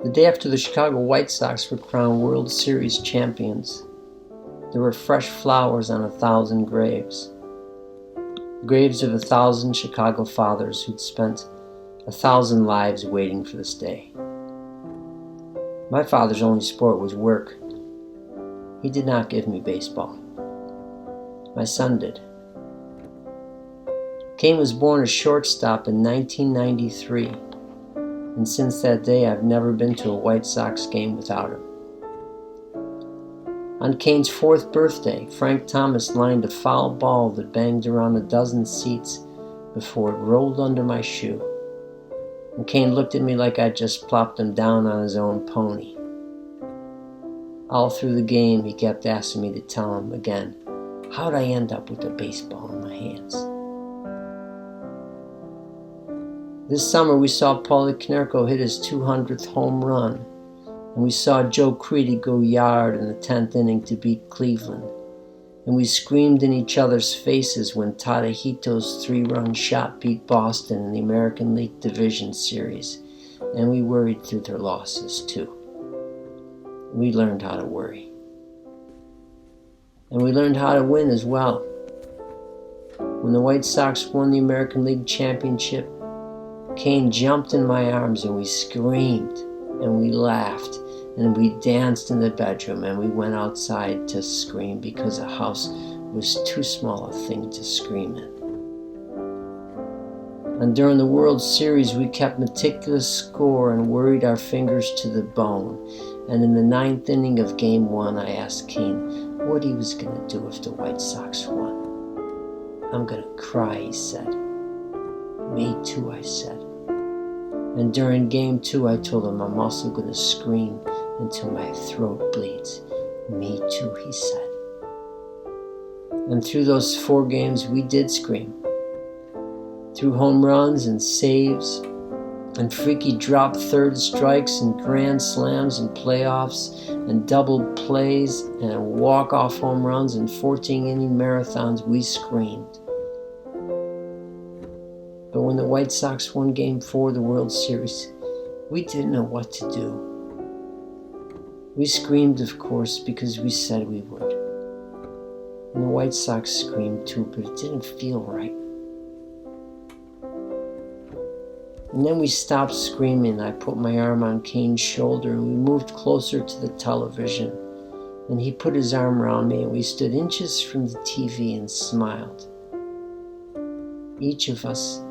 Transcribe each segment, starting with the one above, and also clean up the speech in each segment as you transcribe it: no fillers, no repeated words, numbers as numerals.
The day after the Chicago White Sox were crowned World Series champions, there were fresh flowers on 1,000 graves. Graves of 1,000 Chicago fathers who'd spent 1,000 lives waiting for this day. My father's only sport was work. He did not give me baseball. My son did. Kane was born a shortstop in 1993, and since that day I've never been to a White Sox game without him. On Kane's 4th birthday, Frank Thomas lined a foul ball that banged around a dozen seats before it rolled under my shoe. And Kane looked at me like I'd just plopped him down on his own pony. All through the game, he kept asking me to tell him again, how'd I end up with a baseball in my hands? This summer, we saw Paulie Konerko hit his 200th home run, and we saw Joe Crede go yard in the 10th inning to beat Cleveland, and we screamed in each other's faces when Tadahito's 3-run shot beat Boston in the American League Division Series, and we worried through their losses too. We learned how to worry. And we learned how to win as well. When the White Sox won the American League Championship, Kane jumped in my arms and we screamed and we laughed and we danced in the bedroom and we went outside to scream because the house was too small a thing to scream in. And during the World Series, we kept meticulous score and worried our fingers to the bone. And in the 9th inning of Game 1, I asked Kane what he was going to do if the White Sox won. I'm going to cry, he said. Me too, I said. And during Game 2, I told him I'm also going to scream until my throat bleeds. Me too, he said. And through those 4 games, we did scream. Through home runs and saves, and freaky drop third strikes and grand slams and playoffs and doubled plays and walk-off home runs and 14-inning marathons, we screamed. But when the White Sox won Game 4 of the World Series, we didn't know what to do. We screamed, of course, because we said we would. And the White Sox screamed too, but it didn't feel right. And then we stopped screaming. I put my arm on Kane's shoulder and we moved closer to the television. And he put his arm around me and we stood inches from the TV and smiled. Each of us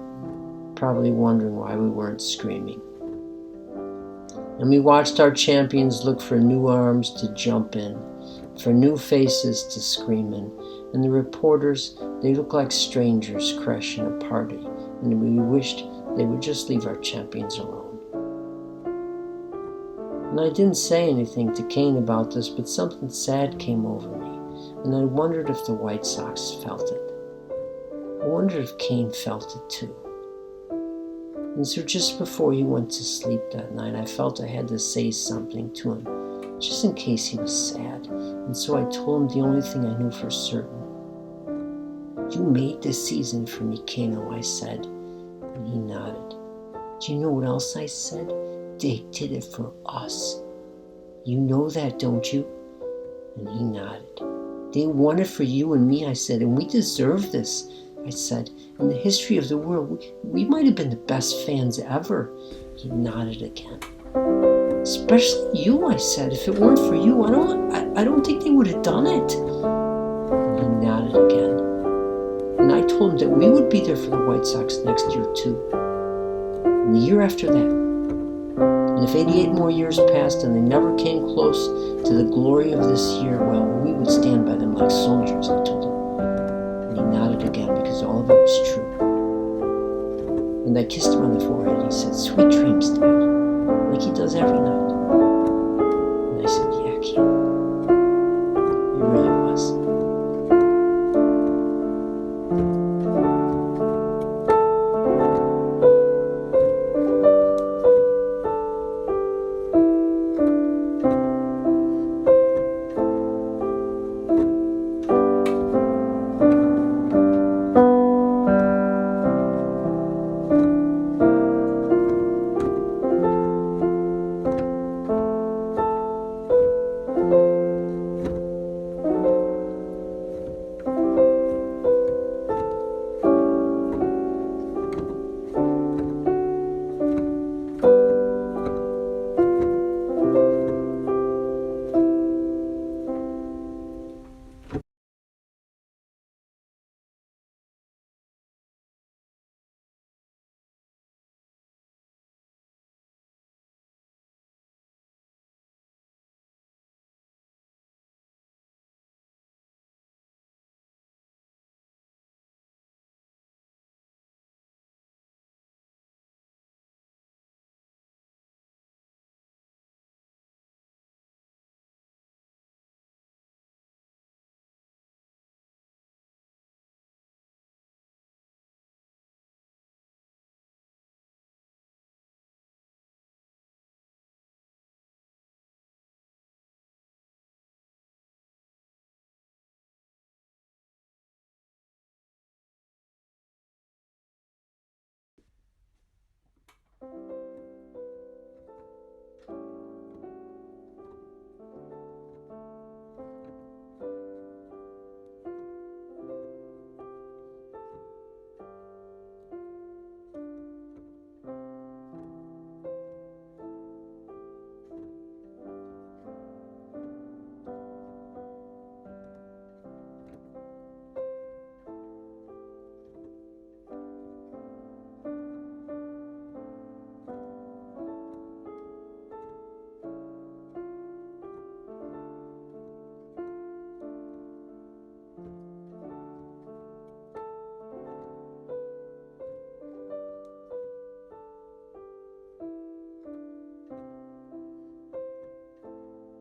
probably wondering why we weren't screaming. And we watched our champions look for new arms to jump in, for new faces to scream in. And the reporters, they looked like strangers crashing a party. And we wished they would just leave our champions alone. And I didn't say anything to Kane about this, but something sad came over me, and I wondered if the White Sox felt it. I wondered if Kane felt it too. And so just before he went to sleep that night, I felt I had to say something to him, just in case he was sad. And so I told him the only thing I knew for certain. You made this season for me, Kano, I said. And he nodded. Do you know what else I said? They did it for us. You know that, don't you? And he nodded. They won it for you and me, I said, and we deserve this, I said. In the history of the world, we might have been the best fans ever. He nodded again. Especially you, I said. If it weren't for you, I don't think they would have done it. And he nodded again. And I told him that we would be there for the White Sox next year too. And the year after that. And if 88 more years passed and they never came close to the glory of this year, well, we would stand by them like soldiers, I told him. And he nodded again because all of it was true. And I kissed him on the forehead and he said, sweet dreams, Dad, like he does every night.